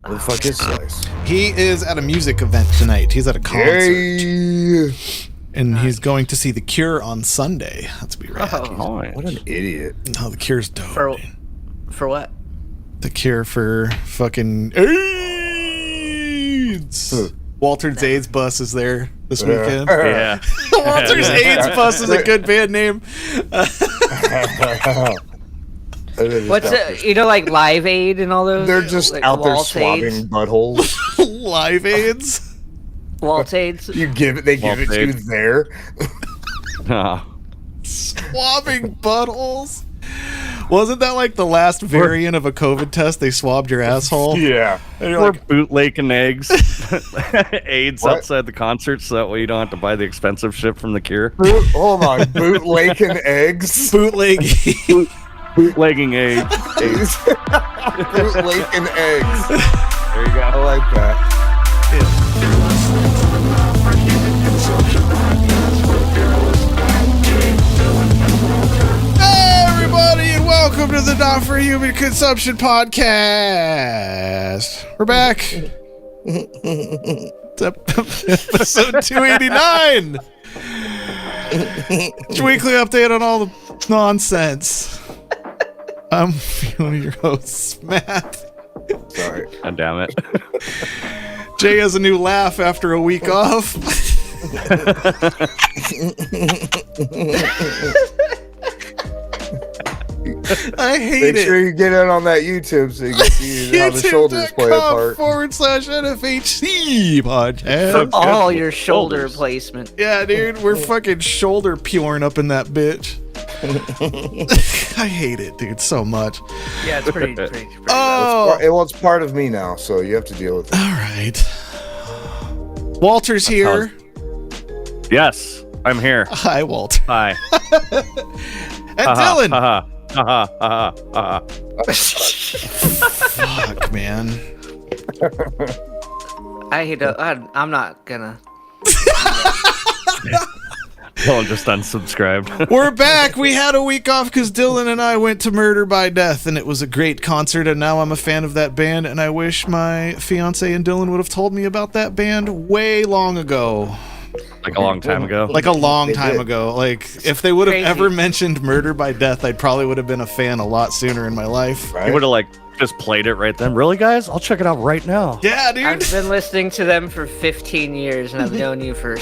Where the fuck is Slice? He is at a music event tonight. He's at a concert. Yay! And he's going to see The Cure on Sunday. That's be rad. Oh, What an idiot. No, The Cure's dope. For what? The Cure for fucking AIDS. Walter's AIDS Bus is there this weekend. Yeah. Walter's AIDS Bus is a good band name. What's it? You know, like Live Aid and all those? They're just like out there Walt swabbing Aids? buttholes. Live AIDS. Walt Aids? They give it to you there. Swabbing buttholes. Wasn't that like the last variant of a COVID test? They swabbed your asshole. Yeah. And you're Or like, bootlegging eggs. AIDS What? outside the concert so that way you don't have to buy the expensive shit from The Cure. Hold on. Bootlegging eggs? bootleg. Bootlegging eggs. Bootlegging eggs. There you go. I like that. Hey, everybody, and welcome to the Not for Human Consumption podcast. We're back. It's episode 289. It's a weekly update on all the nonsense. I'm one of your hosts, Matt. Sorry. God damn it. Jay has a new laugh after a week off. I hate Make sure it. you get in on that YouTube so you can see how the shoulders play apart. YouTube.com/NFHC podcast. So All good. your shoulder Shoulders. placement. Yeah, dude, we're fucking shoulder puring up in that bitch. I hate it, dude, so much. Yeah, it's pretty rough. Oh, Well, it's part of me now, so you have to deal with it. all right. Walter's here. Yes, I'm here. Hi, Walter. Hi. And Dylan. Fuck, man. I hate to, I'm not gonna. Dylan just unsubscribed. We're back. We had a week off because Dylan and I went to Murder by Death, and it was a great concert, and now I'm a fan of that band, and I wish my fiance and Dylan would have told me about that band way long ago. Like a long time ago. Like a long They time did. ago. Like, if they would have Crazy. ever mentioned Murder by Death, I probably would have been a fan a lot sooner in my life. Right? You would have like just played it right then. Really, guys? I'll check it out right now. Yeah, I've dude. been listening to them for 15 years, and I've known you for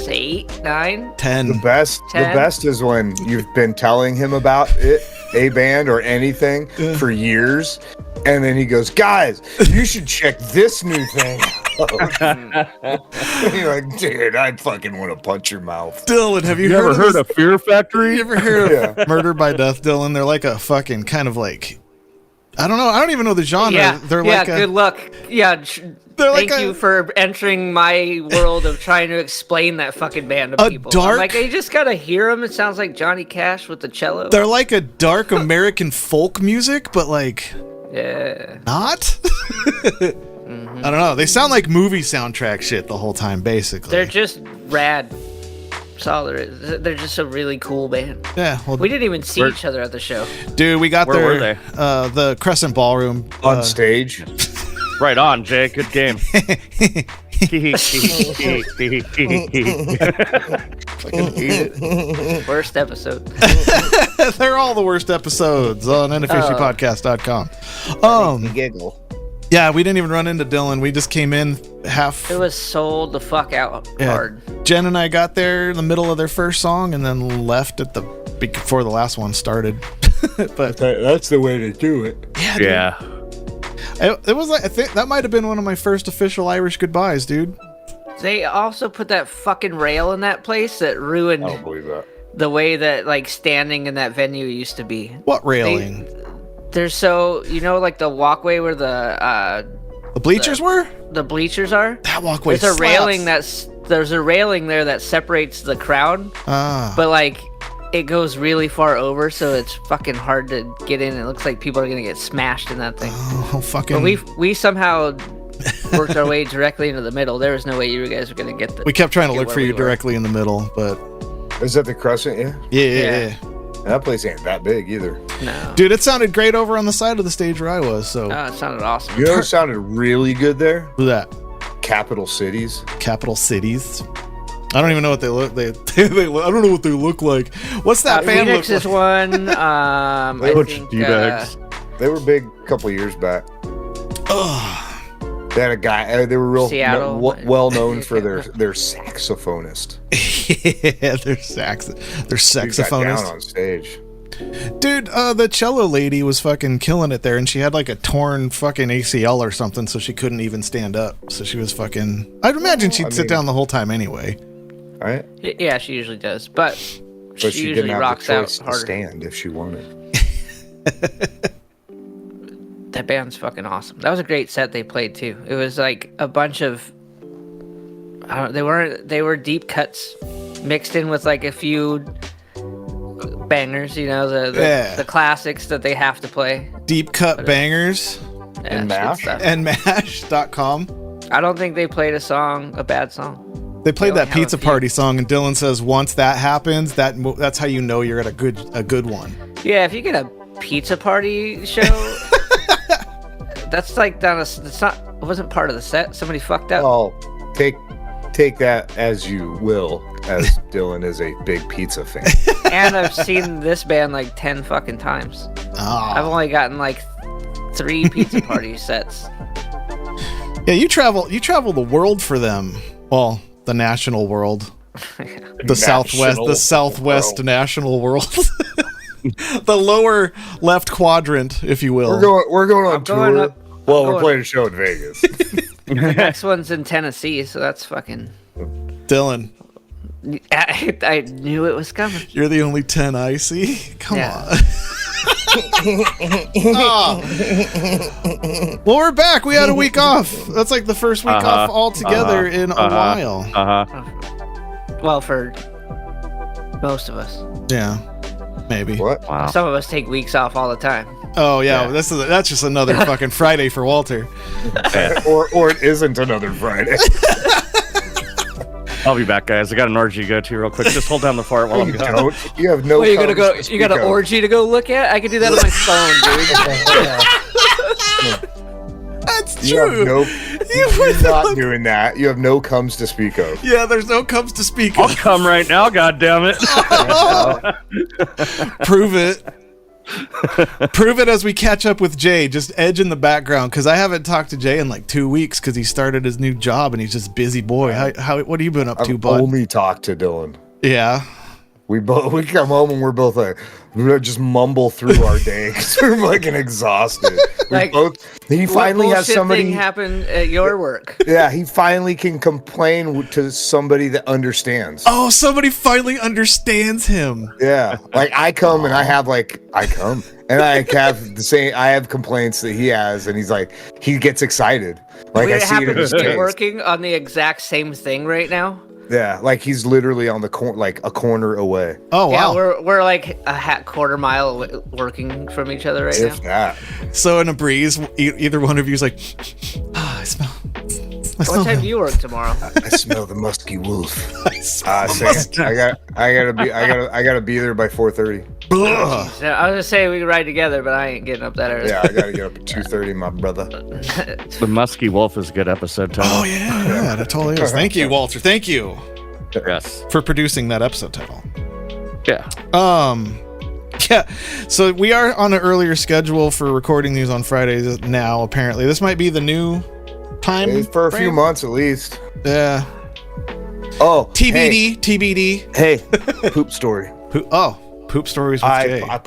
8, 9. 10. The best is when you've been telling him about it, a band or anything, for years, and then he goes, "Guys, you should check this new thing." You're like, "Dude, I'd fucking want to punch your mouth." Dylan, have you, You ever heard this? of Fear Factory? You ever heard of Yeah. Murder by Death, Dylan? They're like a fucking kind of like, I don't know. I don't even know the genre. Yeah, They're yeah. like Good luck. Yeah. They're like Thank you for entering my world of trying to explain that fucking band to A people. dark- I'm like, you just gotta hear them. It sounds like Johnny Cash with the cello. They're like a dark American folk music, but like Yeah. not. I don't know. They sound like movie soundtrack shit the whole time, basically. They're just rad. That's all there is. They're just a really cool band. Yeah, well, We didn't even see Where- each other at the show. dude, we got Where there. were they? The Crescent Ballroom. On stage. Right on, Jay. Good game. Worst episode. They're all the worst episodes on NFHCpodcast.com. Giggle. Yeah, we didn't even run into Dylan. We just came in half. It was sold the fuck out Yeah. hard. Jen and I got there in the middle of their first song and then left at before the last one started. But That's the way to do it. yeah, dude. Yeah. It was like, I think that might have been one of my first official Irish goodbyes, dude. They also put that fucking rail in that place that ruined I don't believe that. the way that like standing in that venue used to be. What railing? There's so like the walkway where The bleachers were? the bleachers are. That walkway There's a slaps. railing there's a railing there that separates the crowd, Ah. but like it goes really far over, so it's fucking hard to get in. It looks like people are gonna get smashed in that thing. Oh, fucking. But we somehow worked our way directly into the middle. There was no way you guys were gonna get the. We kept trying to get look where for we you were. directly in the middle, but Is that the Crescent? Yeah. yeah. That place ain't that big either. No. Dude, it sounded great over on the side of the stage where I was. So Oh, it sounded awesome. You know what sounded really good there? who's that? Capital Cities. Capital Cities. I don't even know what they look. I don't know what they look like. What's that band Phoenix look is like? one. I Bunch think, of D-bags. They were big a couple years back. Ugh. They had a guy. They were real Seattle. well known for their saxophonist. Yeah, they're He got down saxophonists. on stage. Dude, the cello lady was fucking killing it there, and she had like a torn fucking ACL or something, so she couldn't even stand up. So she was fucking. I'd imagine she'd sit down the whole time anyway. Right? Yeah, she usually does, but But she she usually didn't have the rocks out choice to harder. stand if she wanted. That band's fucking awesome. That was a great set they played too. It was like a bunch of. They were deep cuts mixed in with like a few bangers. You know the classics that they have to play. Deep cut bangers Yeah, And it's good mash? stuff. and mash.com. I don't think they played a bad song. They played They only that have a pizza few. party song, and Dylan says once that happens, that's how you know you're at a good one. Yeah, if you get a pizza party show, that's like it wasn't part of the set. Somebody fucked up. Oh, take that as you will, as Dylan is a big pizza fan. And I've seen this band like 10 fucking times. I've Oh. only gotten like 3 pizza party sets. Yeah, you travel the world for them. Well, the national world. The southwest world. national world. The lower left quadrant, if you will. We're going on I'm tour. going up- well, I'm we're going- playing a show in Vegas. The next one's in Tennessee, so that's fucking. Dylan, I knew it was coming. you're the only 10 I see. Come Yeah. on. Oh. Well, we're back. We had a week off. That's like the first week off all together in a while. Well, for most of us. Yeah, maybe. What? Wow. Some of us take weeks off all the time. Oh yeah, that's just another fucking Friday for Walter. Or it isn't another Friday. I'll be back, guys. I got an orgy to go to real quick. Just hold down the fart while I'm You gone. don't. You have no. Well, you gotta comes go. to You speak got an of. orgy to go look at. I can do that on my phone, dude. That's You have true. no. You You're would not not- doing that. You have no comes to speak of. Yeah, there's no comes to speak I'll of. come right now, goddammit. Prove it. Prove it as we catch up with Jay. Just Edge in the background, because I haven't talked to Jay in like 2 weeks because he started his new job and he's just busy boy. How what have you been up to, I've bud? only talked to Dylan. Yeah. We come home and we're both like, we just mumble through our day because we're fucking exhausted. Like, He finally What has bullshit somebody. thing happen at your work. Yeah, he finally can complain to somebody that understands. Oh, somebody finally understands him. Yeah, like I come and I have and I have the same. I have complaints that he has, and he's like, he gets excited. Like we I see it in happen his to be face. working on the exact same thing right now. Yeah, like he's literally on the corner, like a corner away. Oh Yeah, wow. we're like a quarter mile working from each other right If now. that. So in a breeze, either one of you is like, I smell. What time do you work tomorrow? I smell the musky wolf. I smell I gotta be there by 4:30. Ugh. So I was gonna say we could ride together, but I ain't getting up that early. Yeah, I gotta get up at 2:30, my brother. The Musky Wolf is a good episode title. Oh yeah, that totally is. Thank you, Walter. Thank you Yes. for producing that episode title. Yeah. Yeah. So we are on an earlier schedule for recording these on Fridays now. Apparently, this might be the new time It's for a few frame? months at least. Yeah. Oh, TBD. TBD. Hey, poop story. Poop stories with Jay. I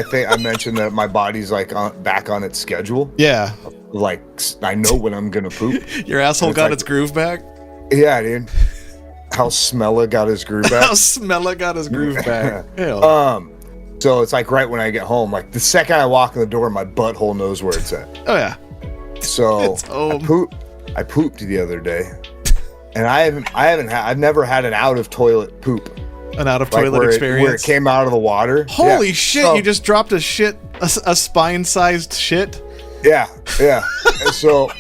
think I mentioned that my body's like back on its schedule. Yeah. Like I know when I'm gonna poop. Your asshole It's got like- its groove back. Yeah, dude. How Smella got his groove back. How Smella got his groove back. Hell. So it's like right when I get home, like the second I walk in the door, my butthole knows where it's at. Oh yeah. So It's home. I pooped the other day, and I've never had an out of toilet poop. An out of Like toilet where experience. it came out of the water. Holy Yeah. shit! So- You just dropped a spine-sized shit. Yeah. And so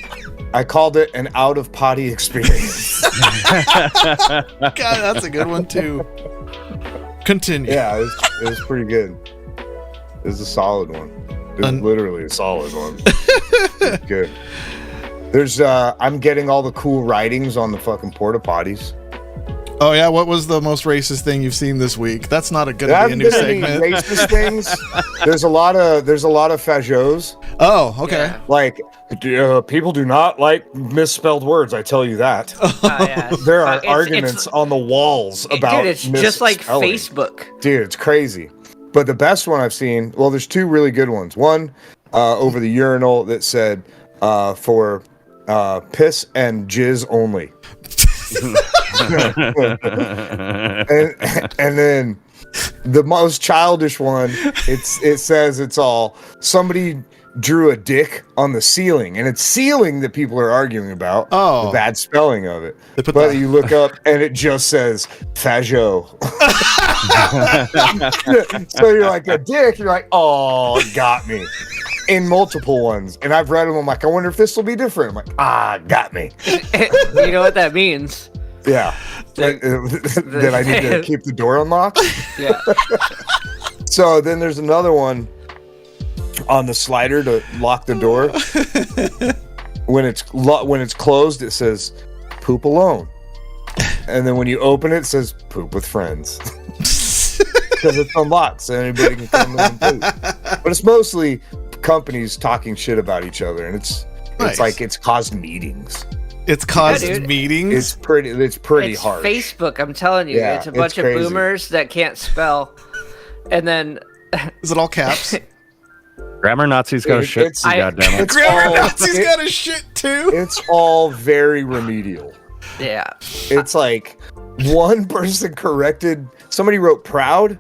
I called it an out of potty experience. God, that's a good one too. Continue. Yeah, it was pretty good. It was a solid one. It was literally a solid one. It's good. There's I'm getting all the cool writings on the fucking porta potties. Oh yeah, what was the most racist thing you've seen this week? That's not a good There be a haven't new been any segment. racist things. There's a lot of fajots. Oh, okay. Yeah. Like people do not like misspelled words. I tell you that. Yeah. There are It's- arguments on the walls about. Dude, it's just like misspelling. Facebook. Dude, it's crazy. But the best one I've seen, well, there's two really good ones. One over the urinal that said for piss and jizz only. and then the most childish one, it says it's all somebody drew a dick on the ceiling, and it's ceiling that people are arguing about. Oh. The bad spelling of it. They put But the- you look up and it just says fajot. So you're like a dick. You're like, oh, it got me. In multiple ones, and I've read them. I'm like, I wonder if this will be different. I'm like, got me. You know what that means? Yeah. That I need to keep the door unlocked. Yeah. So then there's another one on the slider to lock the door. When it's closed, it says poop alone. And then when you open it, it says poop with friends. Because it's unlocked, so anybody can come in and poop. But it's mostly companies talking shit about each other, and it's Nice. like it's caused meetings. It's caused Yeah, dude. meetings. It's pretty It's harsh. Facebook, I'm telling you. Yeah, it's a it's bunch of crazy. boomers that can't spell. And then Is it all caps? Grammar Nazis got a shit. It's- Goddamn it. It's Grammar all- Nazi's it- got a shit too. It's all very remedial. yeah. It's like one person corrected, somebody wrote proud,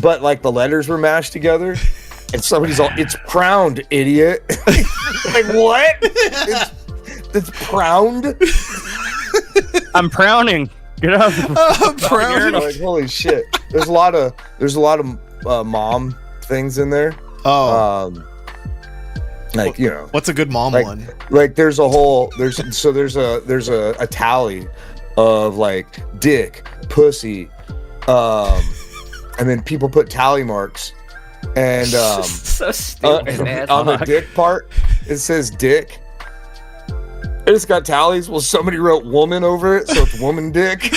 but like the letters were mashed together, and somebody's all, it's pround, idiot. Like, what? It's pround? I'm frowning. Get out. I'm proud. Like, holy shit. There's a lot of mom things in there. Oh, Like, you know, what's a good mom like, one? like there's a tally of like dick, pussy, and then people put tally marks, and So stupid, man. on the dick part it says dick. And it's got tallies. Well, somebody wrote woman over it, so it's woman dick.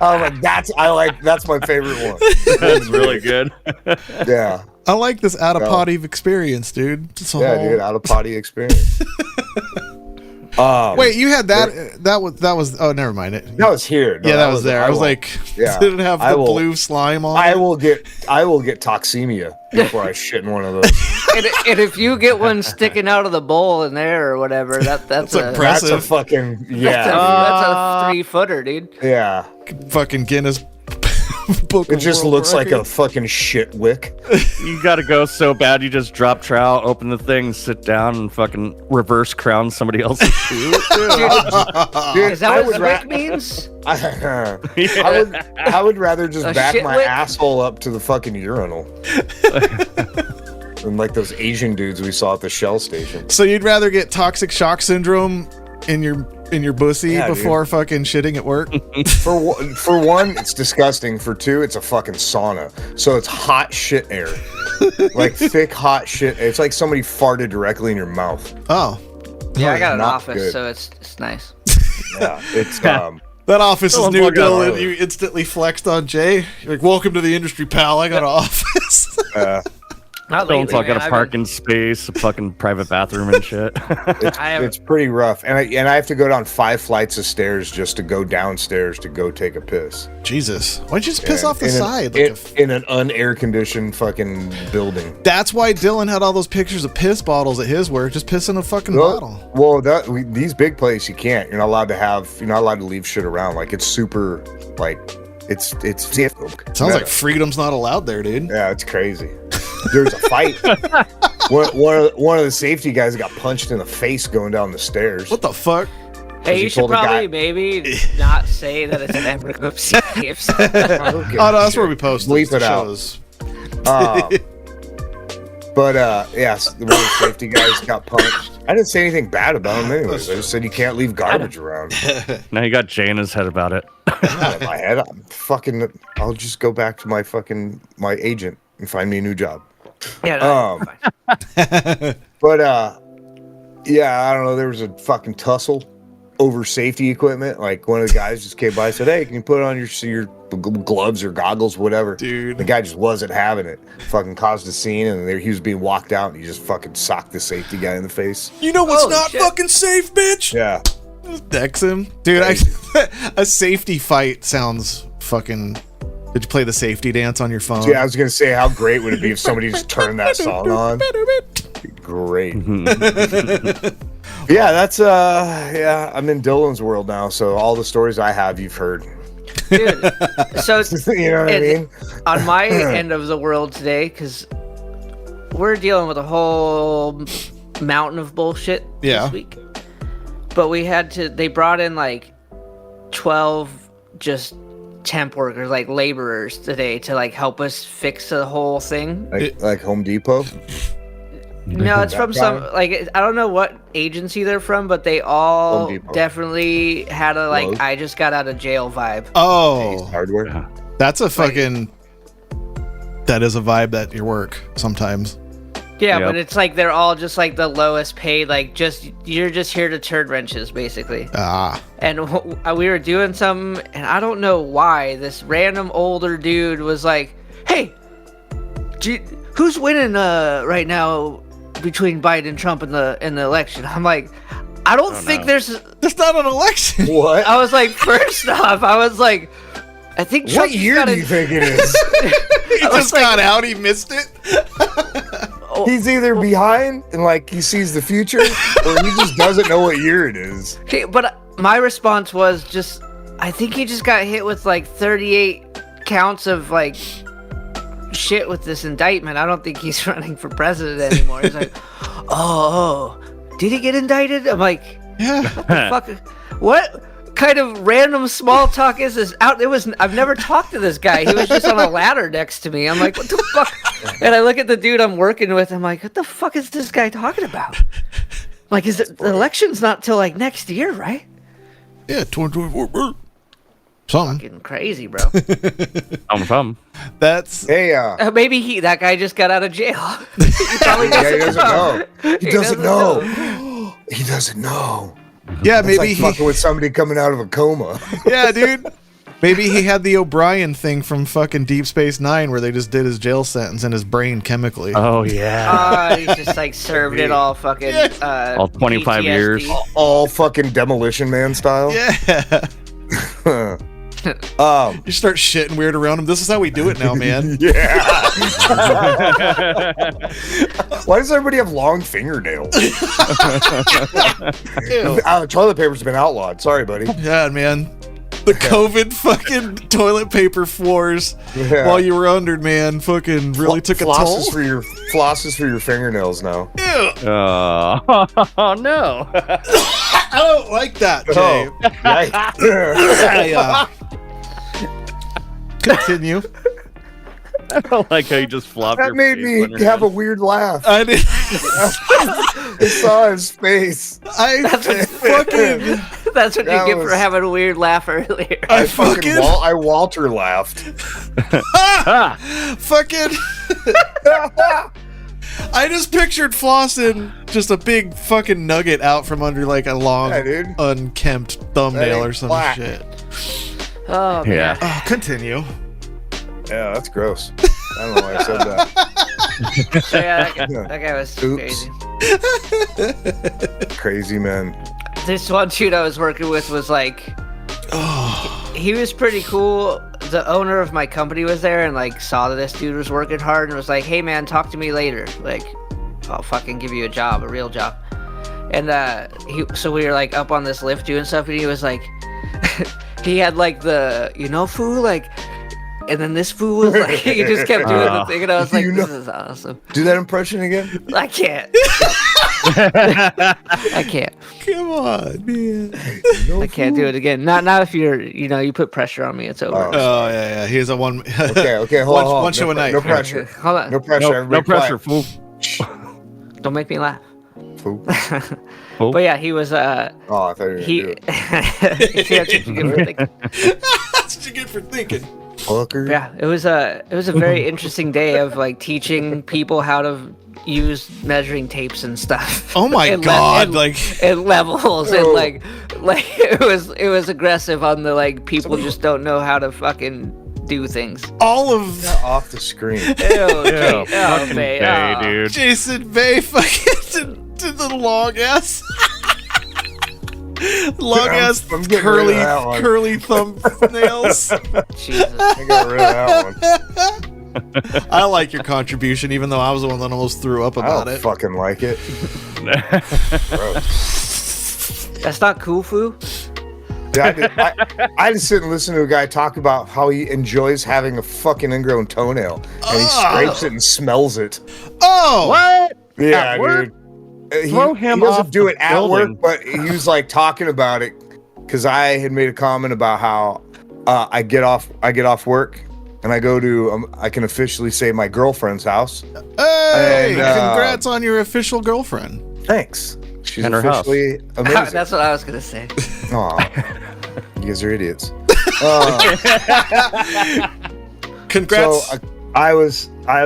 I'm like, that's my favorite one. That's really good. Yeah. I like this out of No. potty experience, dude. It's a Yeah, whole- dude, out of potty experience. Wait, you had that? That was. Oh, never mind it. That was here. No, Yeah, that was there. I was like, yeah, did it have I the will- blue slime on? I it? will get toxemia before I shit in one of those. And if you get one sticking out of the bowl in there or whatever, that's That's a impressive. That's a fucking that's a, yeah, that's a 3-footer, dude. yeah. Fucking Guinness Book. It of just World looks like a Records. fucking shit wick. You gotta go so bad. You just drop trowel, open the thing, sit down, and fucking reverse crown somebody else's shoe. Dude, Is that I what would Zwick means? I would rather just A back shit my wick? asshole up to the fucking urinal. And like those Asian dudes we saw at the Shell station. So you'd rather get toxic shock syndrome in your bussy Yeah, before fucking shitting at work? For one, it's disgusting. For two, it's a fucking sauna. So it's hot shit air. Like thick hot shit. It's like somebody farted directly in your mouth. Oh, Yeah, I got an not office, good. so it's nice. Yeah. It's that office is Someone new, plug out Dylan. early. You instantly flexed on Jay. You're like, welcome to the industry, pal. I got an office. Not Someone's lately, like got man. a I've parking space, a fucking private bathroom and shit. it's pretty rough. And I have to go down 5 flights of stairs just to go downstairs to go take a piss. Jesus, why don't you just piss And off the in side? An, in an unair conditioned fucking building. That's why Dylan had all those pictures of piss bottles at his work. Just piss in a fucking bottle. Well, these big places you can't. You're not allowed to leave shit around. Like it's super like it's Sounds like freedom's not allowed there, dude. yeah, it's crazy. There's a fight. one of the safety guys got punched in the face going down the stairs. What the fuck? Hey, he you should told a guy- probably maybe not say that it's an emergency. I don't give Oh a no, that's shit. where we post Bleep the it out. shows. But yes, one of the safety guys got punched. I didn't say anything bad about him anyways. I just said you can't leave garbage around. Now he got Jay in his head about it. Not in my head. I'll just go back to my agent and find me a new job. Yeah, no, fine. But yeah, I don't know. There was a fucking tussle over safety equipment. Like one of the guys just came by and said, "Hey, can you put on your gloves or goggles, whatever?" Dude, the guy just wasn't having it. Fucking caused a scene, and he was being walked out, and he just fucking socked the safety guy in the face. you know what's Holy not shit. fucking safe, bitch? Yeah, Dex him, dude. A safety fight sounds fucking. Did you play the safety dance on your phone? yeah. I was gonna say, how great would it be if somebody just turned that song on? Great. Yeah, that's yeah. I'm in Dylan's world now, so all the stories I have, you've heard. Dude, so You know what I mean? on my end of the world today, because we're dealing with a whole mountain of bullshit Yeah. this week. But they brought in like 12 just temp workers, like laborers today to like help us fix the whole thing. Like Home Depot. No, it's from some, like, I don't know what agency they're from, but they all Home Depot. definitely had a like, Lowe's. I just got out of jail vibe. Oh, Hardware. that's a fucking. That is a vibe at your work sometimes. Yeah, Yep. but it's like they're all just like the lowest paid, like you're just here to turn wrenches, basically. Ah, And we were doing something, and I don't know why this random older dude was like, "Hey, who's winning right now between Biden and Trump in the election?" I'm like, I don't think there's. that's not an election. What? I was like, first off, I was like, I think Trump What year do you think it is? He just got out. He missed it. He's either behind and like he sees the future, or he just doesn't know what year it is. Okay, but my response was just, I think he just got hit with like 38 counts of like shit with this indictment. I don't think he's running for president anymore. He's like, oh, did he get indicted? I'm like, Yeah. fuck, what kind of random small talk is this? I've never talked to this guy. He was just on a ladder next to me. I'm like, what the fuck? And I look at the dude I'm working with. I'm like, what the fuck is this guy talking about? Like, the election's not till like next year, right? Yeah, 2024. Something. Fucking crazy, bro. That's Hey, Maybe that guy just got out of jail. He probably yeah, he doesn't know. He doesn't know. know. He doesn't know. yeah. It's Maybe like he. fucking with somebody coming out of a coma. Yeah, dude. Maybe he had the O'Brien thing from fucking Deep Space Nine, where they just did his jail sentence in his brain chemically. Oh yeah. He's just like served it all fucking All 25 PTSD. years. All fucking Demolition Man style. Yeah. You start shitting weird around him. This is how we do it now, man. Yeah. Why does everybody have long fingernails? Toilet paper's been outlawed. Sorry, buddy. Yeah, man. The COVID fucking toilet paper floors Yeah. while you were under, man, fucking really took a toll. Flosses for your fingernails now. Ew. Oh no. I don't like that, Jay. Oh, yikes. Continue. I don't like how you just flopped That your made face me on your have a head. weird laugh. I did. I saw his face. I fucking. That's what That you get for was- having a weird laugh earlier. I fucking. I Walter laughed. Fucking. I just pictured flossing just a big fucking nugget out from under like a long, Yeah, dude. unkempt thumbnail That or ain't some black. shit. Oh, man. Yeah. Oh, continue. Yeah, that's gross. I don't know why I said that. So, yeah, that guy was Oops. crazy. Crazy man. This one dude I was working with was like, he was pretty cool. The owner of my company was there and like saw that this dude was working hard and was like, "Hey man, talk to me later. Like, I'll fucking give you a job, a real job." And so we were like up on this lift doing stuff, and he was like, he had like the fool like. And then this fool was like, he just kept doing the thing, and I was like, this is awesome. Do that impression again. I can't. I can't. Come on, man. I can't do it again. Not if you put pressure on me. It's over. Oh yeah. Here's a one. Okay, hold on. One show a night. No pressure. Hold on. No pressure. No Everybody pressure, quiet. fool. Don't make me laugh. Poop. But yeah, he was Oh, I thought you were gonna do it. See, that's what you get for thinking. That's what you get for thinking. Fucker. Yeah, it was a very interesting day of like teaching people how to use measuring tapes and stuff. Oh my god! Like and levels and like it was aggressive on the like people just don't know how to fucking do things. all of Off the screen. Ew, Yeah, Jay- fucking Bay, Bay, oh. dude. Jason Bay fucking to the long ass. Long ass I'm getting rid of that one. curly thumbnails. Jesus. I got rid of that one. I like your contribution, even though I was the one that almost threw up I about don't it. fucking like it. Gross. That's not cool, foo. Yeah, I just sit and listen to a guy talk about how he enjoys having a fucking ingrown toenail, and he scrapes it and smells it. Oh, What? Yeah, At work? dude. He Throw him doesn't off do the it at building. work, but he was like talking about it because I had made a comment about how I get off work and I go to I can officially say my girlfriend's house. Hey! And, Congrats on your official girlfriend. Thanks. She's And her house. officially amazing. That's what I was gonna say. Aw. You guys are idiots. Congrats. So I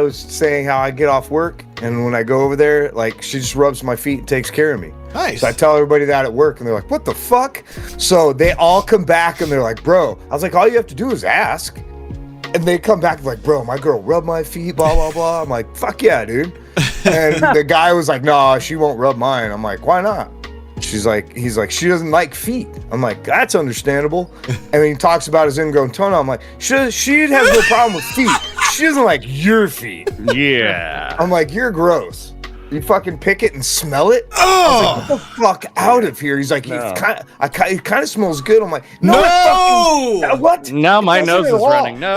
was saying how I get off work, and when I go over there, like she just rubs my feet and takes care of me. Nice. So I tell everybody that at work, and they're like, "What the fuck?" So they all come back, and they're like, "Bro," I was like, "All you have to do is ask." And they come back like, "Bro, my girl rubbed my feet, blah blah blah." I'm like, "Fuck yeah, dude." And the guy was like, "No, she won't rub mine." I'm like, "Why not?" He's like, "She doesn't like feet." I'm like, "That's understandable." And then he talks about his ingrown toenail. I'm like, she has no problem with feet. She doesn't like your feet. Yeah. I'm like, "You're gross. You fucking pick it and smell it." Oh Get the fuck out of here. He's like, No. it kind of smells good. I'm like, no! no! It fucking, what? Now my It nose doesn't is at all. running. No.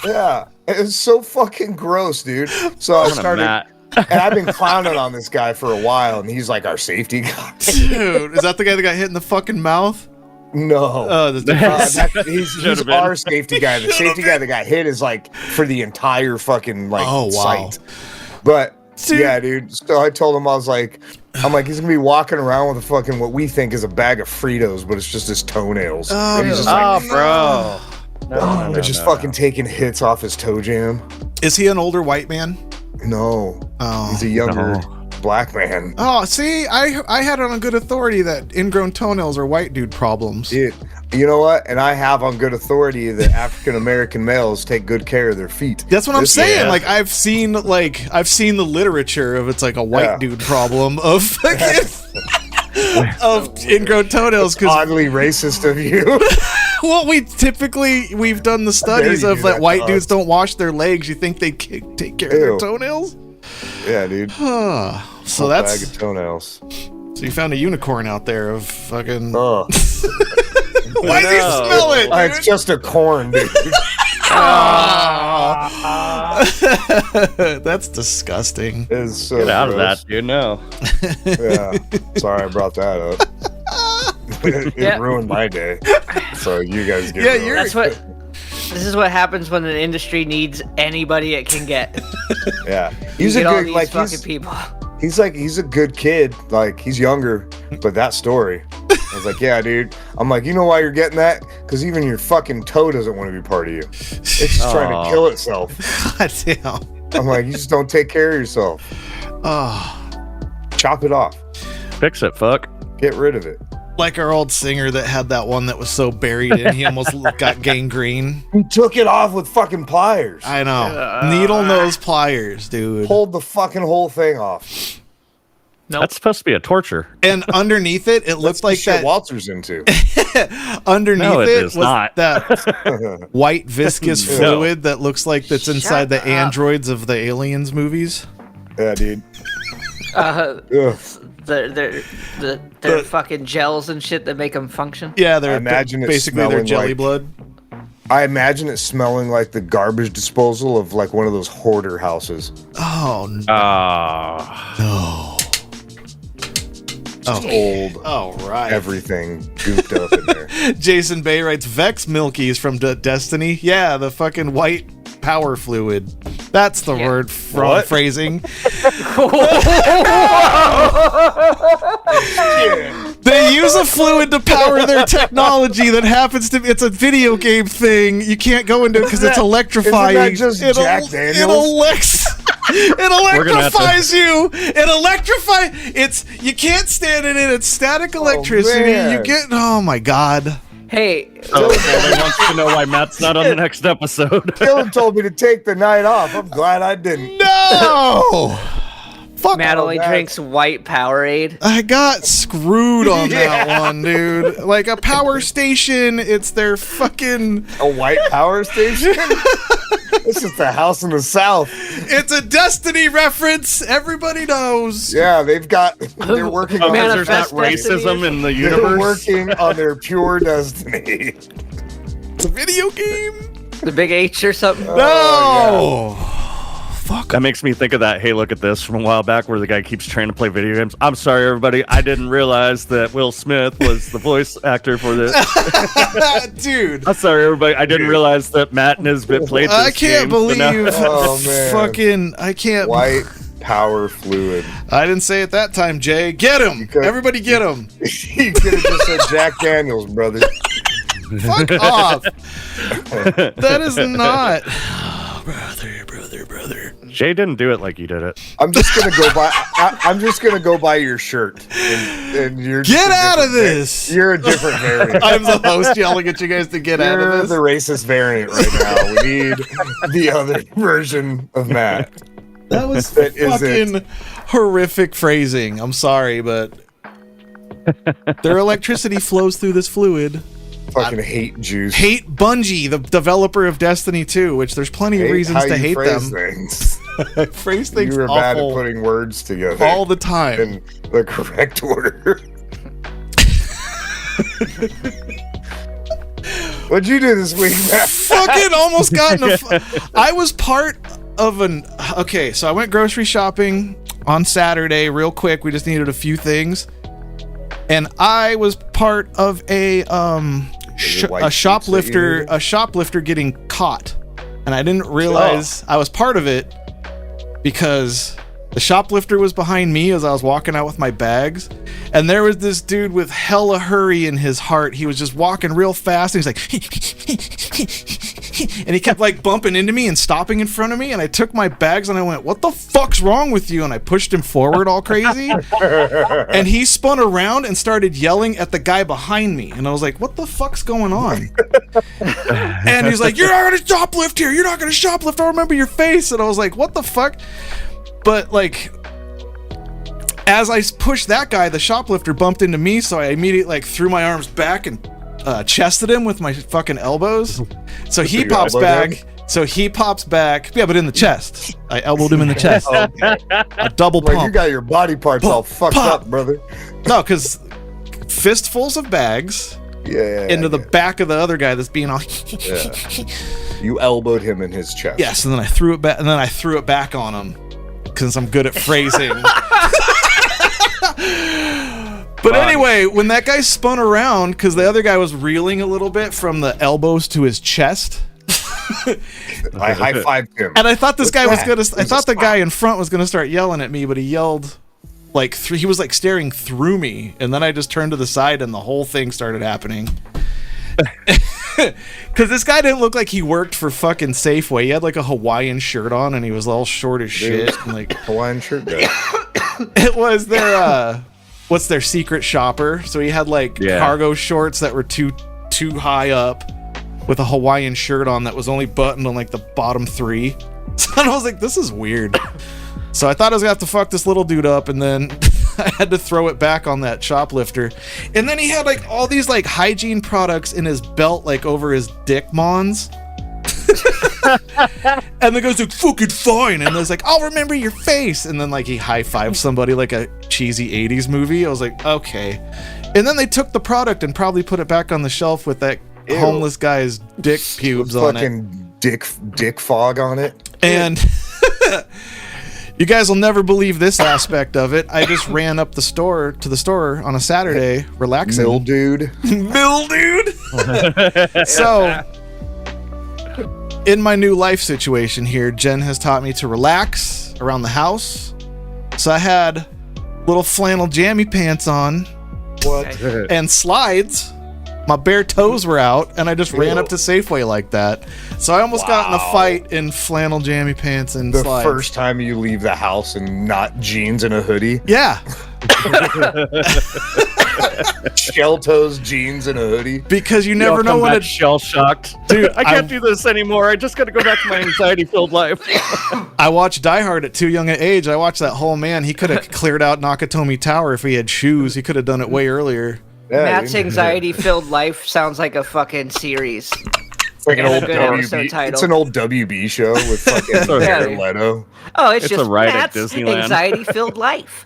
Yeah, it was so fucking gross, dude. So I I'm gonna started, Matt. and I've been clowning on this guy for a while, and he's like our safety guy. Dude, is that the guy that got hit in the fucking mouth? No. Oh, that's He's Should've been. our safety guy. The safety guy that got hit is like for the entire fucking like Oh, wow. site. But Dude. yeah, dude. So I told him he's gonna be walking around with a fucking what we think is a bag of Fritos, but it's just his toenails. Oh, and he's just Oh, like, bro. No, just fucking taking hits off his toe jam. Is he an older white man? No, Oh. he's a younger black man. Oh, see, I had it on good authority that ingrown toenails are white dude problems. Dude, you know what? And I have on good authority that African American males take good care of their feet. That's what I'm This- saying. yeah. Like I've seen the literature of it's like a white Yeah. dude problem of fucking of ingrown toenails because Oddly racist of you. well we've done the studies you of do that that white to dudes us? don't wash their legs. You think they take care of their Ew. toenails? Yeah, dude. So Bag that's of toenails. so you found a unicorn out there of fucking. Oh, Why does he No. smell it? it's Dude? just a corn, dude. That's disgusting. It's so Get out of gross. that, dude. No. Yeah. Sorry I brought that up. it Yeah. ruined my day. So you guys get Yeah, ruined. you're- This is what happens when an industry needs anybody it can get. Yeah. You He's a get all good these like fucking people. he's a good kid. Like he's younger, but that story. I was like, yeah, dude. I'm like, you know why you're getting that? Because even your fucking toe doesn't want to be part of you. It's just trying Aw. to kill itself. God damn. I'm like, you just don't take care of yourself. Oh, Chop it off. Fix it, fuck. Get rid of it. like our old singer that had that one that was so buried in he almost got gangrene. He took it off with fucking pliers. I know. Needle nose pliers, dude. Pulled the fucking whole thing off. Nope. That's supposed to be a torture. And underneath it, it looks like Shit that. Walter's into. Underneath No, it it is was not. that white viscous No. fluid that looks like that's inside the androids of the Aliens movies. Yeah, dude. Uh, Ugh. they're fucking gels and shit that make them function. Yeah, I they're imagine it basically they're smelling jelly like- blood. I imagine it smelling like the garbage disposal of like one of those hoarder houses. Oh no. Ah. Just old All right. everything gooped up in there. Jason Bay writes Vex Milkies from Destiny. Yeah, the fucking white power fluid. That's the word wrong phrasing. They use a fluid to power their technology that happens to be, it's a video game thing. You can't go into it because it's electrifying. Isn't that just Jack Daniels? It electrifies you. You can't stand in it. It's static electricity. You get, oh my God. Hey, Dylan wants to know why Matt's not on the next episode. Dylan told me to take the night off. I'm glad I didn't. No! Fuck. Matt only drinks white Powerade. I got screwed on that one, dude. Like a power station, it's their fucking... A white power station? It's just a house in the South. It's a Destiny reference. Everybody knows. Yeah, they're working on Because there's not racism in the universe. They're working on their pure destiny. It's a video game. The Big H or something. No. Fuck. That makes me think of that Hey Look at This from a while back where the guy keeps trying to play video games. I'm sorry, everybody. I didn't realize that Will Smith was the voice actor for this. Dude. I'm sorry, everybody. I didn't realize that Matt Nisbet played this I can't game, believe Oh, man. fucking I can't White power fluid. I didn't say it that time, Jay. Get him. Everybody get him. You could have just said Jack Daniels, brother. Fuck off. That is not brother. Jay didn't do it like you did it. I'm just gonna go buy. I'm just gonna go buy your shirt, and you're Get out of this. You're a different variant. I'm the host yelling at you guys to get out You're of this. the racist variant right now. We need the other version of Matt. That was That is fucking horrific phrasing. I'm sorry, but their electricity flows through this fluid. Fucking hate Jews. Hate Bungie, the developer of Destiny 2, which there's plenty of reasons to hate them. Things. I phrase things You were bad at awful putting words together all the time. in the correct order. What'd you do this week, Matt? Fucking almost got in a... I was part of an... Okay, so I went grocery shopping on Saturday real quick. We just needed a few things. And I was part of a shoplifter getting caught. And I didn't realize I was part of it because the shoplifter was behind me as I was walking out with my bags. And there was this dude with hella hurry in his heart. He was just walking real fast. And he's like... and he kept like bumping into me and stopping in front of me. And I took my bags and I went, "What the fuck's wrong with you?" And I pushed him forward all crazy. And he spun around and started yelling at the guy behind me. And I was like, "What the fuck's going on?" And he's like, "You're not going to shoplift here. You're not going to shoplift. I remember your face." And I was like, "What the fuck?" But like, as I pushed that guy, the shoplifter bumped into me. So I immediately like threw my arms back and chested him with my fucking elbows. So he pops back. Yeah, but in the chest. I elbowed him in the chest. Okay. A double Well, pump. you got your body parts all fucked up, brother. No, because fistfuls of bags into the back of the other guy that's being all. Yeah. You elbowed him in his chest. Yes, and then I threw it back. And then I threw it back on him because I'm good at phrasing. But anyway, when that guy spun around, because the other guy was reeling a little bit from the elbows to his chest. I high-fived him. And I thought this guy was gonna. I thought the guy in front was gonna start yelling at me, but he yelled like he was like staring through me, and then I just turned to the side, and the whole thing started happening. Because this guy didn't look like he worked for fucking Safeway. He had like a Hawaiian shirt on, and he was all short as shit. And, like Hawaiian shirt guy. it was their what's their secret shopper? So he had like cargo shorts that were too high up, with a Hawaiian shirt on that was only buttoned on like the bottom 3. So I was like, this is weird. So I thought I was gonna have to fuck this little dude up, and then I had to throw it back on that shoplifter. And then he had like all these like hygiene products in his belt, like over his dick mons. And the guy's like, "Fucking fine." And I was like, "I'll remember your face." And then like he high-fived somebody like a cheesy 80s movie. I was like, okay. And then they took the product and probably put it back on the shelf with that homeless guy's dick pubes on it. Fucking dick fog on it. And you guys will never believe this aspect of it. I just ran up to the store on a Saturday, relaxing. Mildewed. Mildewed. So in my new life situation here, Jen has taught me to relax around the house. So I had little flannel jammy pants on. What? And slides. My bare toes were out, and I just ran up to Safeway like that. So I almost got in a fight in flannel jammy pants and The slides. first time you leave the house and not jeans and a hoodie. Yeah. Shell toes, jeans, and a hoodie. Because you never know when it's shell shocked. Dude, I can't do this anymore. I just got to go back to my anxiety-filled life. I watched Die Hard at too young an age. I watched that whole man. He could have cleared out Nakatomi Tower if he had shoes. He could have done it way earlier. Yeah, Matt's anxiety-filled life sounds like a fucking series. It's like an Yeah, old good episode WB. title. It's an old WB show with fucking Jared Leto. Oh, it's It's just a ride at Matt's Disneyland. anxiety-filled life.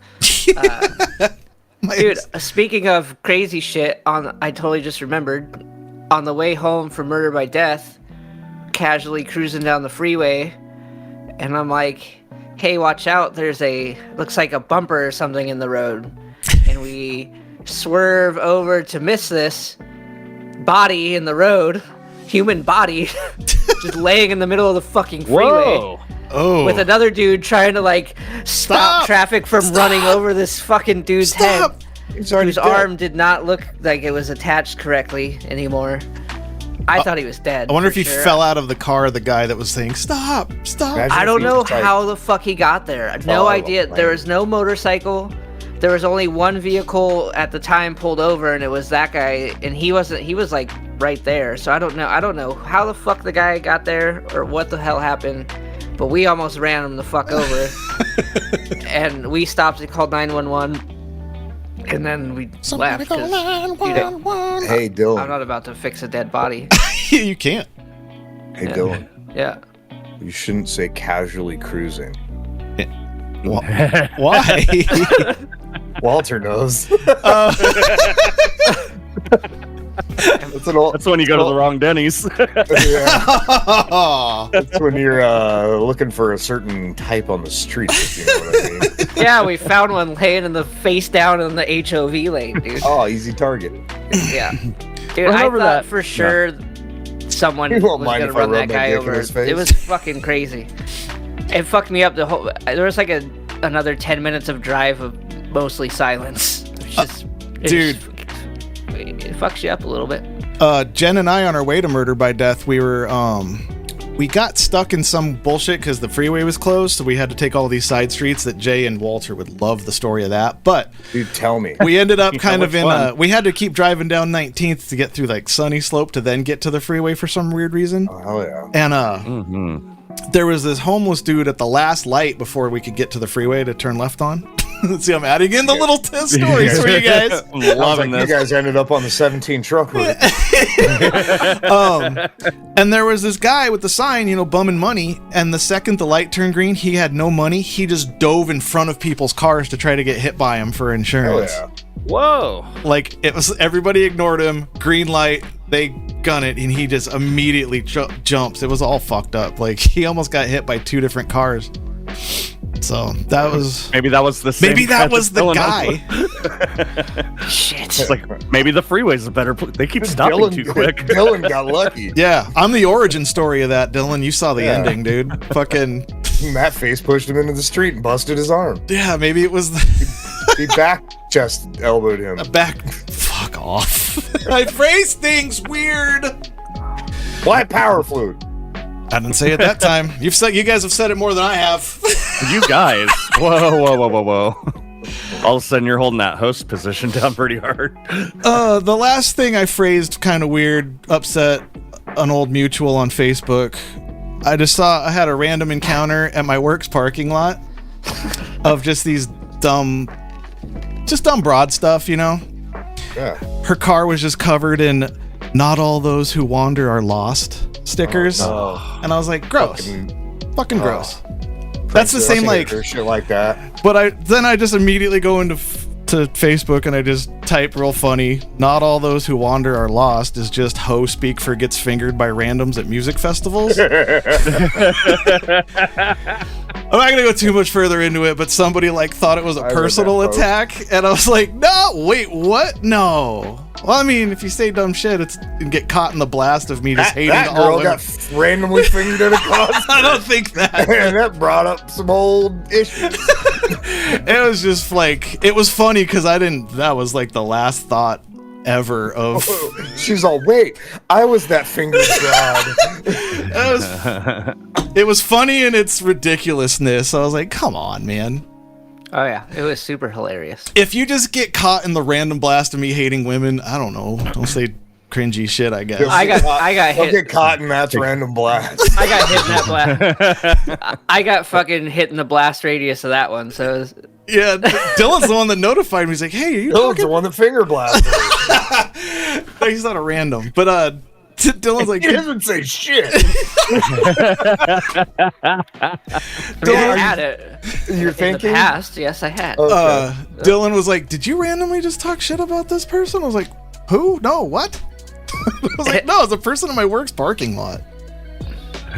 Dude, speaking of crazy shit, I totally just remembered, on the way home from Murder by Death, casually cruising down the freeway, and I'm like, hey, watch out, looks like a bumper or something in the road. And we swerve over to miss this body in the road, human body, just laying in the middle of the fucking freeway. Whoa. Oh. With another dude trying to like stop traffic from running over this fucking dude's head, He's already whose dead. arm did not look like it was attached correctly anymore. I thought he was dead. I wonder if for he sure. fell out of the car, the guy that was saying, stop. Imagine I if don't he know was like- how the fuck he got there. No Oh, idea. man. There was no motorcycle. There was only one vehicle at the time pulled over, and it was that guy, and he was like right there. So I don't know how the fuck the guy got there or what the hell happened, but we almost ran him the fuck over. And we stopped and called 911, and then we left. 'cause, Hey, I'm Dylan. not about to fix a dead body. You can't. Hey, Dylan. Yeah. You shouldn't say casually cruising. Why? Walter knows. That's an old. That's when you go to the wrong Denny's. Yeah. That's when you're looking for a certain type on the street, if you know what I mean. Yeah, we found one laying in the face down in the HOV lane, dude. Oh, easy target. Yeah. Dude, I Remember thought that- for sure someone You was won't mind gonna if I run rub that my guy dick in over. his face? It was fucking crazy. It fucked me up the whole. There was like another 10 minutes of drive of mostly silence. It's just, dude. It fucks you up a little bit. Jen and I, on our way to Murder by Death, we got stuck in some bullshit because the freeway was closed, so we had to take all these side streets that Jay and Walter would love the story of that. But Dude, tell me. we ended up kind of much in fun. we had to keep driving down 19th to get through like Sunny Slope to then get to the freeway for some weird reason. Oh, hell yeah. And there was this homeless dude at the last light before we could get to the freeway to turn left on. See, I'm adding in the little stories for you guys. I'm Sounds loving like this. you guys ended up on the 17 truck route. And there was this guy with the sign, bumming money. And the second the light turned green, he had no money. He just dove in front of people's cars to try to get hit by him for Hell insurance. yeah. Whoa. Like, it was, everybody ignored him. Green light, they gun it, and he just immediately jumps. It was all fucked up. Like, he almost got hit by 2 different cars. So that was Maybe that was the same maybe guy that was the filling guy. up. Shit. It's like maybe the freeway's a better place. They keep stopping too quick. Dylan got lucky. Yeah, I'm the origin story of that, Dylan. You saw the Yeah. ending, dude. Fucking Matt face pushed him into the street and busted his arm. yeah, maybe it was He back chest elbowed him. back. Fuck off. I phrase things weird. Why power flute? I didn't say it that time. You guys have said it more than I have. You guys. Whoa. All of a sudden, you're holding that host position down pretty hard. The last thing I phrased kind of weird, upset an old mutual on Facebook. I just saw I had a random encounter at my work's parking lot of just these dumb broad stuff, Yeah. Her car was just covered in "Not all those who wander are lost" stickers. Oh, And I was like, gross. Fucking gross. That's the Prince same, Illustrator, like, shit like that. but I just immediately go into to Facebook and I just type real funny, "Not all those who wander are lost" is just hoe speak for gets fingered by randoms at music festivals. I'm not gonna go too much further into it, but somebody like thought it was a I read personal that post. attack, and I was like, no, wait, what? No. Well, I mean, if you say dumb shit, it's and get caught in the blast of me just hating that all girl women. got randomly fingered at a concert. I don't think that. And that brought up some old issues. It was just like, it was funny because that was like the last thought ever of. She's all, wait, I was that finger god. It was funny in its ridiculousness. I was like, come on, man. Oh yeah, it was super hilarious. If you just get caught in the random blast of me hating women, I don't know. Don't say cringy shit, I guess. I got Don't hit. get caught in that's random blast. I got hit in that blast. I got fucking hit in the blast radius of that one. So it was, Yeah, Dylan's the one that notified me. He's like, hey, are you Dylan's the one that finger blasted. No, he's not a random. But Dylan's like, He doesn't say shit. I had it. You're In thinking? the past, yes, I had. Okay. Dylan was like, did you randomly just talk shit about this person? I was like, who? No, what? I was like, no, it's a person in my work's parking lot.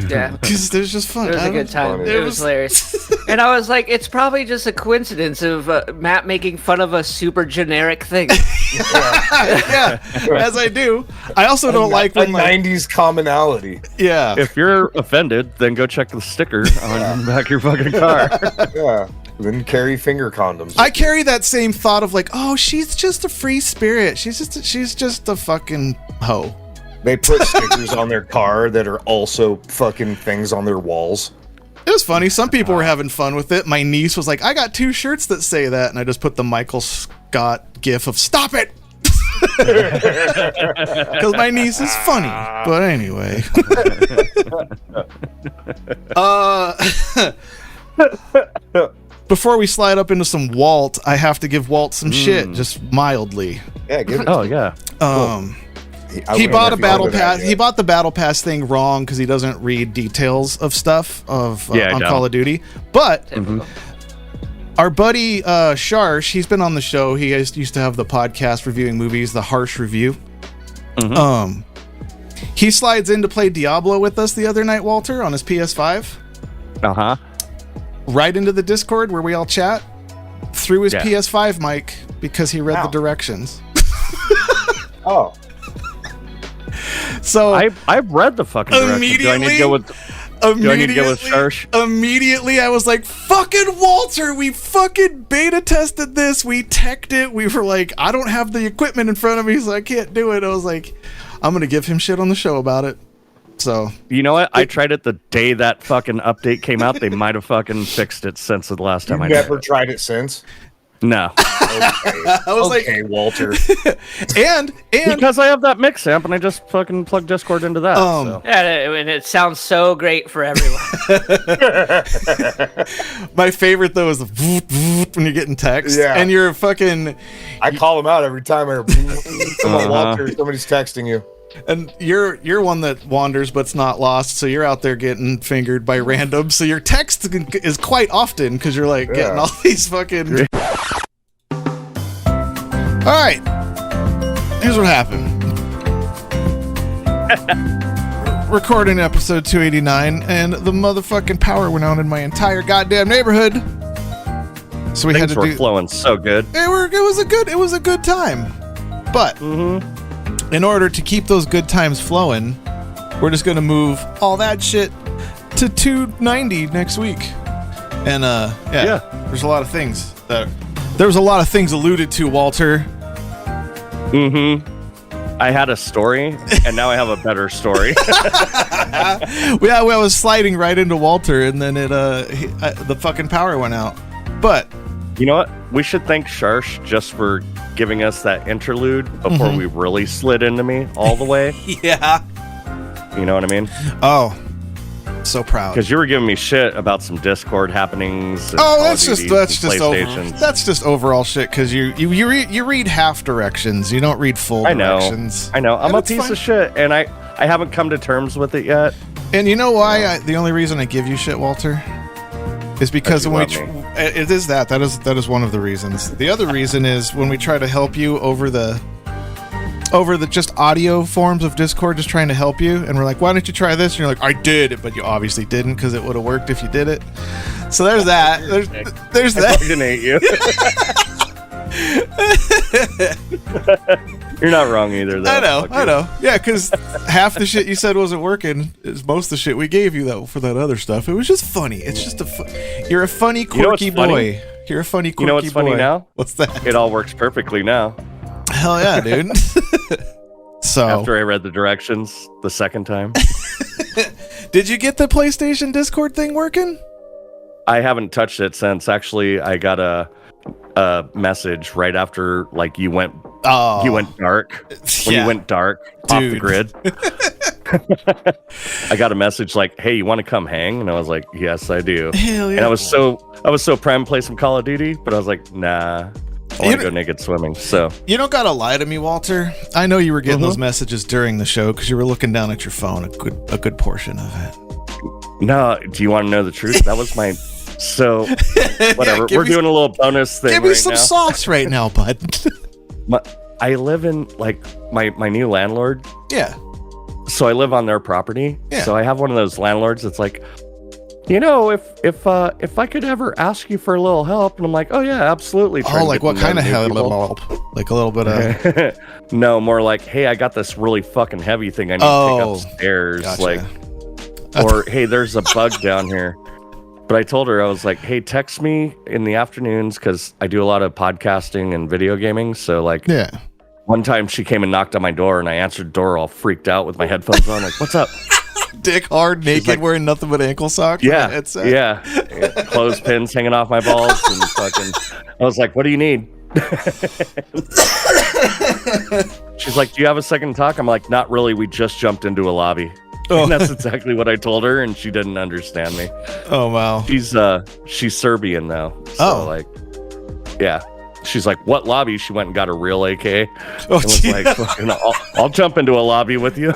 Yeah. Because it was just fun. It was a good time. funny. It was hilarious. And I was like, it's probably just a coincidence of Matt making fun of a super generic thing. Yeah, as I do. I also don't like a when like, 90s commonality. yeah. If you're offended, then go check the sticker on the back of your fucking car. Yeah. Then carry finger condoms. I carry that same thought of like, oh, she's just a free spirit. She's just a fucking hoe. They put stickers on their car that are also fucking things on their walls. It was funny. Some people were having fun with it. My niece was like, I got 2 shirts that say that. And I just put the Michael Scott gif of stop it. Because my niece is funny. But anyway. Before we slide up into some Walt, I have to give Walt some shit, just mildly. Yeah, give it. Oh yeah. He bought a battle pass. He bought the battle pass thing wrong because he doesn't read details of stuff of Yeah, I on don't. Call of Duty. But Typical. our buddy Sharsh, he's been on the show. He used to have the podcast reviewing movies, The Harsh Review. He slides in to play Diablo with us the other night, Walter, on his PS5. Uh-huh. Right into the Discord where we all chat through his Yeah. PS5 mic because he read Ow. the directions. Oh. So I've read the fucking directions. Do I need to go with Do I need to go with Sharsh? Immediately, I was like, fucking Walter, we fucking beta tested this. We teched it. We were like, I don't have the equipment in front of me, so I can't do it. I was like, I'm going to give him shit on the show about it. So, You know what? I tried it the day that fucking update came out. They might have fucking fixed it since the last time I You've never tried tried it since? it. No. I was Okay, Walter. and Because I have that mix amp and I just fucking plug Discord into that. So. Yeah, and it sounds so great for everyone. my favorite, though, is the voot, voot when you're getting text. Yeah. And you're fucking, I call him out every time I come on, Walter, somebody's texting you. and you're one that wanders but's not lost, so you're out there getting fingered by random. So your text is quite often because you're like getting all these fucking. All right, here's what happened. Recording episode 289, and the motherfucking power went out in my entire goddamn neighborhood. So we had Things to were do. flowing so good. It was a good time, but in order to keep those good times flowing, we're just gonna move all that shit to 290 next week. And Yeah. there's a lot of things alluded to, Walter. I had a story, and now I have a better story. I was sliding right into Walter, and then the fucking power went out. But You know what? We should thank Sharsh just for giving us that interlude before we really slid into me all the way. yeah, You know what I mean? oh, so proud. Because you were giving me shit about some Discord happenings. And Oh, Call that's of just Duties and over. That's just overall shit. Because you read half directions. You don't read full I know. directions. I know. I'm And a it's piece fine. of shit, and I haven't come to terms with it yet. And you know why? The only reason I give you shit, Walter, is because you when love me. it is that is one of the reasons. The other reason is when we try to help you over the over the just audio forms of Discord, just trying to help you. And we're like, why don't you try this? And you're like, I did, but you obviously didn't because it would have worked if you did it. So there's that. There's that. I fucking hate you. You're not wrong either, though. I know. Yeah, because half the shit you said wasn't working is most of the shit we gave you, though, for that other stuff. It was just funny. It's just you're a funny, quirky boy. You're a funny, quirky boy. You know what's funny now? What's that? It all works perfectly now. Hell yeah, dude. So after I read the directions the second time. Did you get the PlayStation Discord thing working? I haven't touched it since. Actually, I got a message right after like you went dark. When you went dark off the grid. I got a message like, hey, you want to come hang? And I was like, yes, I do. Hell yeah. And I was so primed to play some Call of Duty, but I was like, nah, I want to go naked swimming. So you don't gotta lie to me, Walter. I know you were getting those messages during the show because you were looking down at your phone a good portion of it. No, do you want to know the truth? That was my so whatever. Yeah, we're doing a little bonus thing. Give me some sauce right now, bud. I live in like my new landlord. Yeah. So I live on their property. Yeah. So I have one of those landlords that's like, you know, if I could ever ask you for a little help, and I'm like, oh yeah, absolutely. Oh, like what kind of help? Like a little bit of no, more like, hey, I got this really fucking heavy thing I need to take upstairs. Gotcha. Like, or hey, there's a bug down here. But I told her, I was like, hey, text me in the afternoons because I do a lot of podcasting and video gaming. So like, yeah. One time she came and knocked on my door and I answered the door all freaked out with my headphones on. Like, what's up? Dick hard, naked, like, weaing nothing but ankle socks. Yeah. Clothespins hanging off my balls and fucking. I was like, what do you need? She's like, do you have a second to talk? I'm like, not really. We just jumped into a lobby. Oh. And that's exactly what I told her, and she didn't understand me. Oh wow. She's Serbian though. So like, yeah. She's like, what lobby? She went and got a real AK. And was like, fucking, I'll jump into a lobby with you.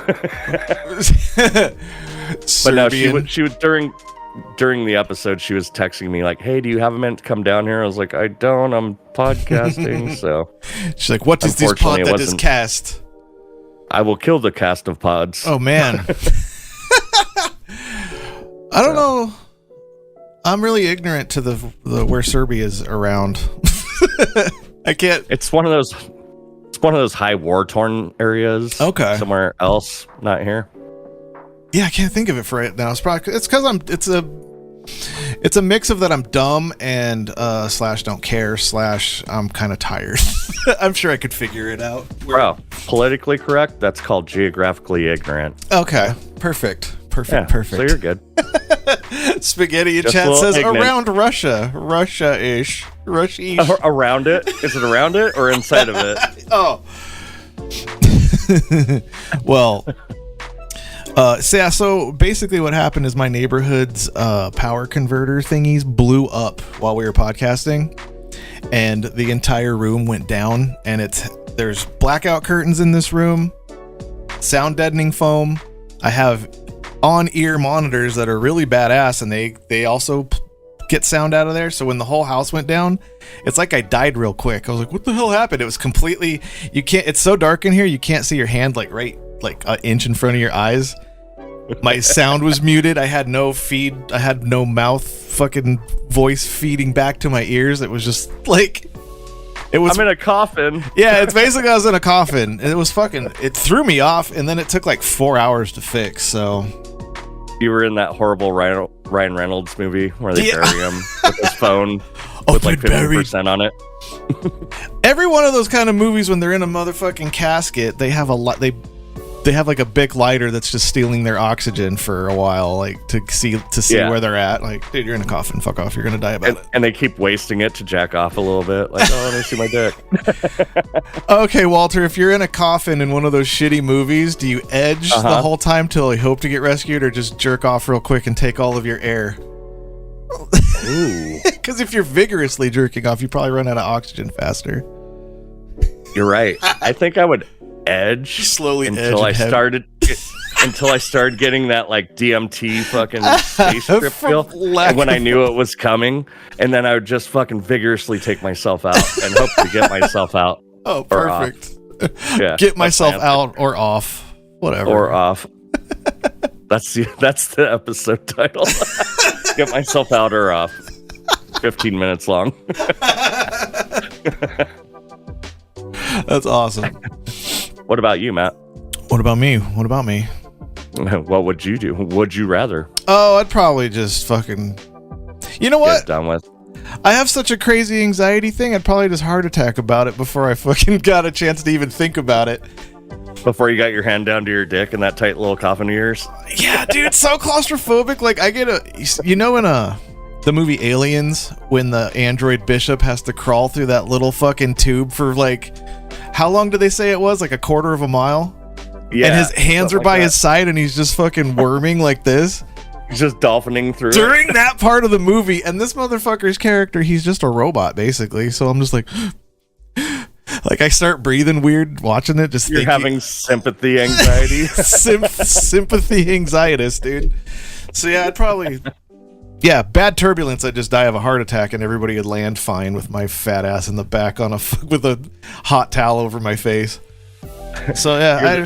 But no, she would during the episode, she was texting me like, hey, do you have a minute to come down here? I was like, I don't. I'm podcasting. So she's like, what is this pod that is cast? I will kill the cast of pods. Oh man. I don't know. I'm really ignorant to the where Serbia is around. I can't. It's one of those high war torn areas. Okay. Somewhere else, not here. Yeah, I can't think of it for right now. It's because it's a mix of that I'm dumb and / don't care / I'm kind of tired. I'm sure I could figure it out. Bro, politically correct, that's called geographically ignorant. Okay, perfect. So you're good. Spaghetti in chat says ignorant. Around Russia-ish. Russia-ish. Around it? Is it around it or inside of it? Oh. Well, so basically what happened is my neighborhood's power converter thingies blew up while we were podcasting, and the entire room went down, and there's blackout curtains in this room, sound deadening foam. I have on-ear monitors that are really badass, and they also get sound out of there. So when the whole house went down, it's like I died real quick. I was like, what the hell happened? It was completely, it's so dark in here, you can't see your hand like right like an inch in front of your eyes. My sound was muted. I had no feed. I had no mouth fucking voice feeding back to my ears. It was just like, I'm in a coffin. Yeah, it's basically I was in a coffin. It was fucking, it threw me off, and then it took like 4 hours to fix. So you were in that horrible Ryan Reynolds movie where they bury him with his phone with like 50% on it. Every one of those kind of movies, when they're in a motherfucking casket, they have they have like a Bic lighter that's just stealing their oxygen for a while, like to see where they're at. Like, dude, you're in a coffin. Fuck off. You're gonna die about it. And they keep wasting it to jack off a little bit. Like, oh, let me see my dick. Okay, Walter, if you're in a coffin in one of those shitty movies, do you edge the whole time till you hope to get rescued, or just jerk off real quick and take all of your air? Ooh. Because if you're vigorously jerking off, you probably run out of oxygen faster. You're right. I think I would edge slowly until I started getting that like DMT fucking space trip feel, and when I knew it was coming, and then I would just fucking vigorously take myself out and hope to get myself out. Oh, perfect. Get myself out or off. Whatever. Or off. That's the episode title. Get myself out or off. 15 minutes long. That's awesome. What about you, Matt? What about me? What would you do? Would you rather? Oh, I'd probably just fucking... You know what? Get done with. I have such a crazy anxiety thing, I'd probably just heart attack about it before I fucking got a chance to even think about it. Before you got your hand down to your dick and that tight little coffin of yours? Yeah, dude, so claustrophobic. Like, I get in the movie Aliens, when the android bishop has to crawl through that little fucking tube for, like, how long did they say it was? Like a quarter of a mile? Yeah. And his hands are by his side and he's just fucking worming like this. He's just dolphining through during that part of the movie. And this motherfucker's character, he's just a robot, basically. So I'm just like... Like, I start breathing weird watching it. Just You're having sympathy anxiety. Sympathy anxietus, dude. So yeah, I'd probably... Yeah, bad turbulence. I'd just die of a heart attack and everybody would land fine with my fat ass in the back with a hot towel over my face. So yeah,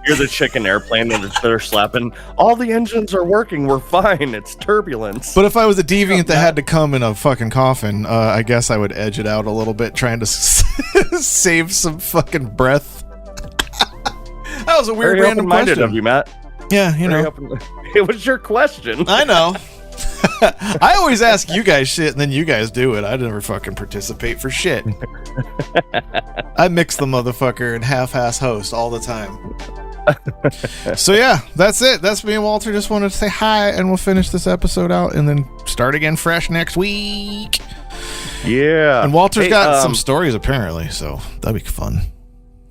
you're the chicken airplane that they're slapping. All the engines are working. We're fine. It's turbulence. But if I was a deviant that had to come in a fucking coffin, I guess I would edge it out a little bit, trying to save some fucking breath. That was a weird Very random open-minded question of you, Matt. Yeah, you know. It was your question. I know. I always ask you guys shit, and then you guys do it. I never fucking participate for shit. I mix the motherfucker and half-ass host all the time. So yeah, that's it. That's me and Walter. Just wanted to say hi, and we'll finish this episode out and then start again fresh next week. Yeah. And Walter's got some stories apparently, so that'd be fun.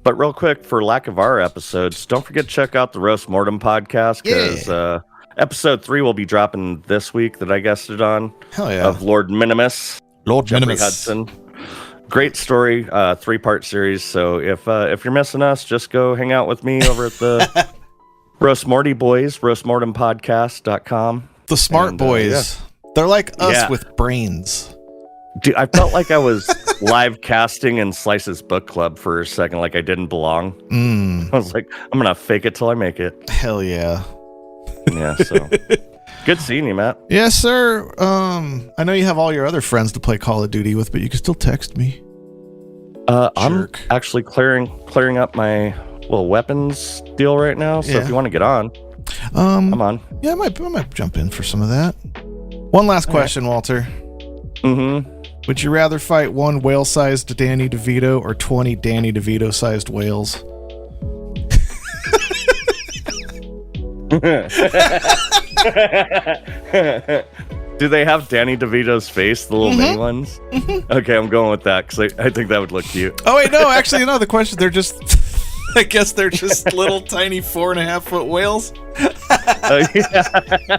But real quick, for lack of our episodes, don't forget to check out the Roast Mortem podcast, because episode 3 will be dropping this week that I guested on. Hell yeah. Of Lord Minimus. Jeffrey Hudson. Great story, 3-part series. So if you're missing us, just go hang out with me over at the Roast Morty Boys, roastmortempodcast.com. The smart boys. Yeah. They're like us with brains. Dude, I felt like I was live casting in Slice's book club for a second, like I didn't belong. I was like, I'm gonna fake it till I make it. Hell yeah. Yeah, so good seeing you, Matt. Yes, sir. I know you have all your other friends to play Call of Duty with, but you can still text me. I'm actually clearing up my little weapons deal right now. So if you want to get on, I'm on. Yeah, I might jump in for some of that. One last question, Walter. Mm-hmm. Would you rather fight one whale-sized Danny DeVito or 20 Danny DeVito-sized whales? Do they have Danny DeVito's face, the little mini ones? Okay, I'm going with that because I think that would look cute. Oh wait, no, actually, no. The question, they're just, I guess they're just little tiny 4.5-foot whales. Yeah.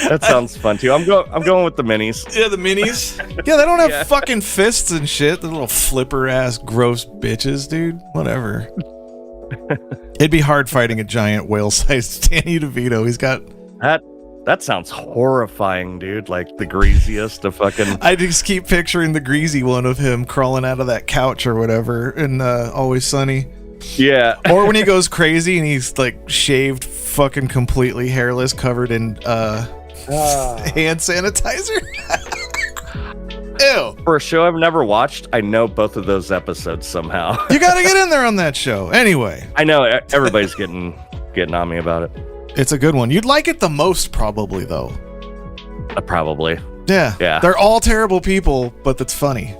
That sounds fun too. I'm going with the minis. Yeah, the minis. Yeah, they don't have fucking fists and shit. The little flipper ass gross bitches, dude. Whatever. It'd be hard fighting a giant whale-sized Danny DeVito. He's got that sounds horrifying, dude. Like the greasiest of fucking. I just keep picturing the greasy one of him crawling out of that couch or whatever in Always Sunny. Yeah. Or when he goes crazy and he's like shaved, fucking completely hairless, covered in hand sanitizer. Ew. For a show I've never watched, I know both of those episodes somehow. You gotta get in there on that show. Anyway. I know everybody's getting on me about it. It's a good one. You'd like it the most, probably, though. Probably. Yeah. They're all terrible people, but that's funny.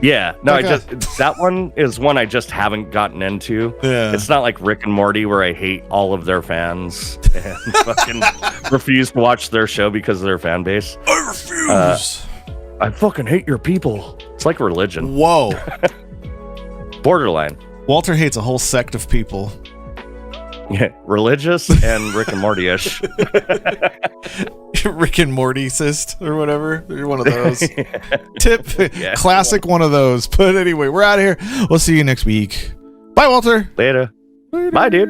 Yeah. No, that one is one I just haven't gotten into. Yeah. It's not like Rick and Morty where I hate all of their fans and fucking refuse to watch their show because of their fan base. I refuse. I fucking hate your people. It's like religion. Whoa. Borderline. Walter hates a whole sect of people. Yeah, religious and Rick and Morty-ish. Rick and Morty-cist or whatever. You're one of those. Yeah. Classic one of those. But anyway, we're out of here. We'll see you next week. Bye, Walter. Later. Bye, dude.